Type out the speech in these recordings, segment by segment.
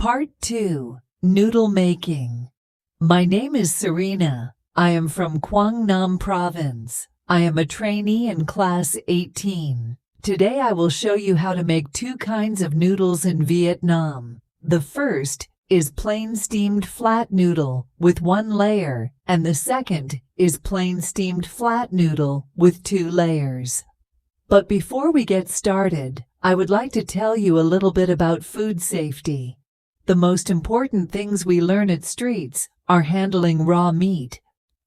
Part 2. Noodle Making. My name is Serena. I am from Quang Nam Province. I am a trainee in Class 18. Today I will show you how to make two kinds of noodles in Vietnam. The first is plain steamed flat noodle with one layer, and the second is plain steamed flat noodle with 2 layers. But before we get started, I would like to tell you a little bit about food safety. The most important things we learn at streets are handling raw meat,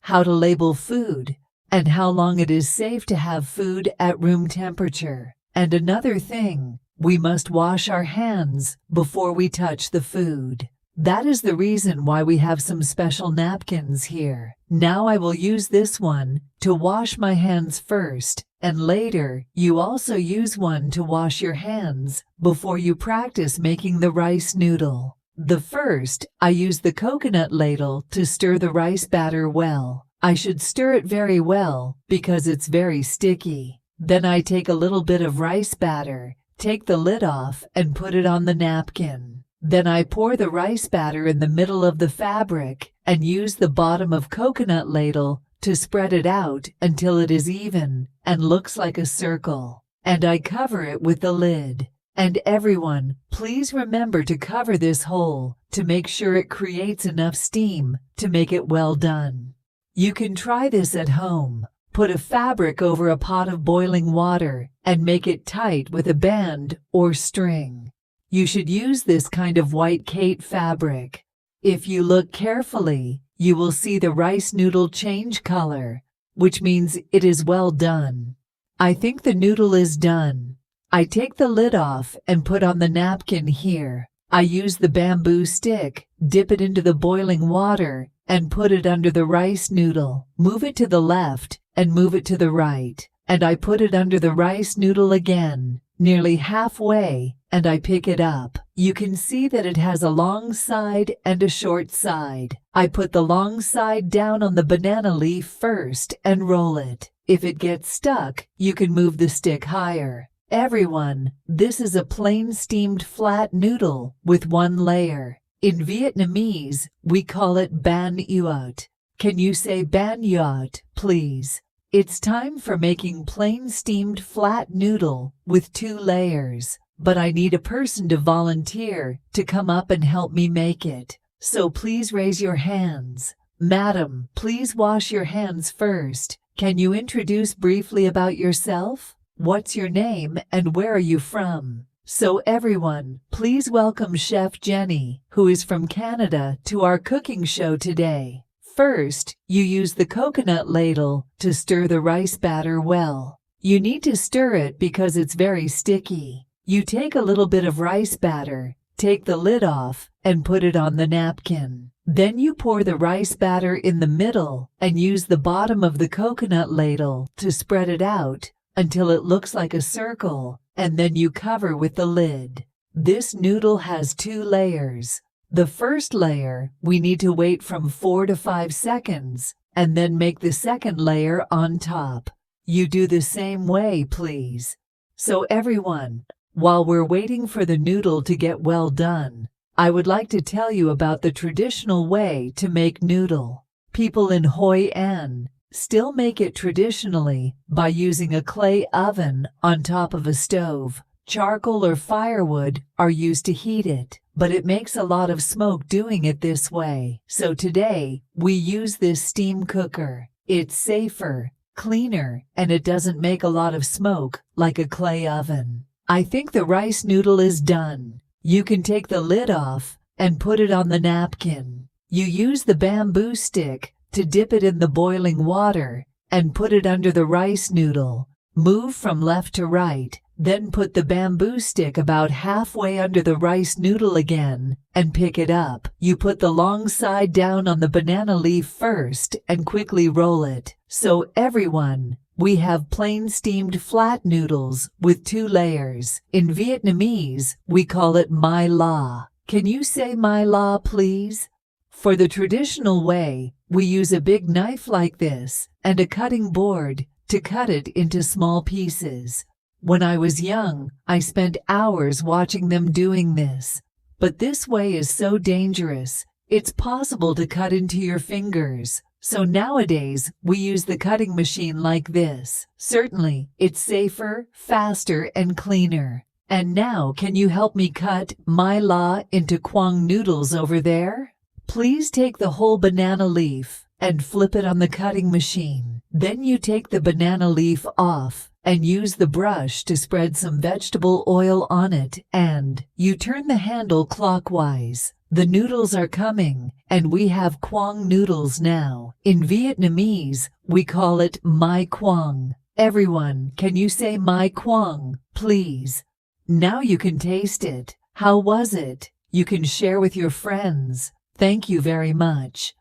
how to label food, and how long it is safe to have food at room temperature. And another thing, we must wash our hands before we touch the food. That is the reason why we have some special napkins here. Now I will use this one to wash my hands first, and later you also use one to wash your hands before you practice making the rice noodle. The first, I use the coconut ladle to stir the rice batter well. I should stir it very well because it's very sticky. Then I take a little bit of rice batter, take the lid off and put it on the napkin. Then I pour the rice batter in the middle of the fabric and use the bottom of coconut ladle to spread it out until it is even and looks like a circle. And I cover it with the lid. And everyone, please remember to cover this hole to make sure it creates enough steam to make it well done. You can try this at home. Put a fabric over a pot of boiling water and make it tight with a band or string. You should use this kind of white kate fabric. If you look carefully, you will see the rice noodle change color, which means it is well done. I think the noodle is done. I take the lid off and put on the napkin here. I use the bamboo stick, dip it into the boiling water, and put it under the rice noodle. Move it to the left and move it to the right. And I put it under the rice noodle again, nearly halfway, and I pick it up. You can see that it has a long side and a short side. I put the long side down on the banana leaf first and roll it. If it gets stuck, you can move the stick higher. Everyone, this is a plain steamed flat noodle with 1 layer. In Vietnamese, we call it ban yuot. Can you say ban yuot, please? It's time for making plain steamed flat noodle with 2 layers. But I need a person to volunteer to come up and help me make it. So please raise your hands. Madam, please wash your hands first. Can you introduce briefly about yourself? What's your name and where are you from? So everyone, please welcome Chef Jenny, who is from Canada, to our cooking show today. First, you use the coconut ladle to stir the rice batter well. You need to stir it because it's very sticky. You take a little bit of rice batter, take the lid off, and put it on the napkin. Then you pour the rice batter in the middle and use the bottom of the coconut ladle to spread it out until it looks like a circle, and then you cover with the lid. This noodle has 2 layers. The first layer, we need to wait from 4 to 5 seconds, and then make the second layer on top. You do the same way, please. So everyone, while we're waiting for the noodle to get well done, I would like to tell you about the traditional way to make noodle. People in Hoi An still make it traditionally by using a clay oven on top of a stove. Charcoal or firewood are used to heat it, but it makes a lot of smoke doing it this way. So today, we use this steam cooker. It's safer, cleaner, and it doesn't make a lot of smoke like a clay oven. I think the rice noodle is done. You can take the lid off and put it on the napkin. You use the bamboo stick to dip it in the boiling water and put it under the rice noodle. Move from left to right, then put the bamboo stick about halfway under the rice noodle again and pick it up. You put the long side down on the banana leaf first and quickly roll it. So everyone, we have plain steamed flat noodles with 2 layers. In Vietnamese, we call it mai la. Can you say mai la, please? For the traditional way, we use a big knife like this and a cutting board to cut it into small pieces. When I was young, I spent hours watching them doing this. But this way is so dangerous. It's possible to cut into your fingers. So nowadays, we use the cutting machine like this. Certainly, it's safer, faster, and cleaner. And now, can you help me cut my la into Kwang noodles over there? Please take the whole banana leaf and flip it on the cutting machine. Then you take the banana leaf off and use the brush to spread some vegetable oil on it, and you turn the handle clockwise. The noodles are coming, and we have Kwang noodles now. In Vietnamese, we call it my Kwang. Everyone, can you say my Kwang, please? Now you can taste it. How was it? You can share with your friends. Thank you very much.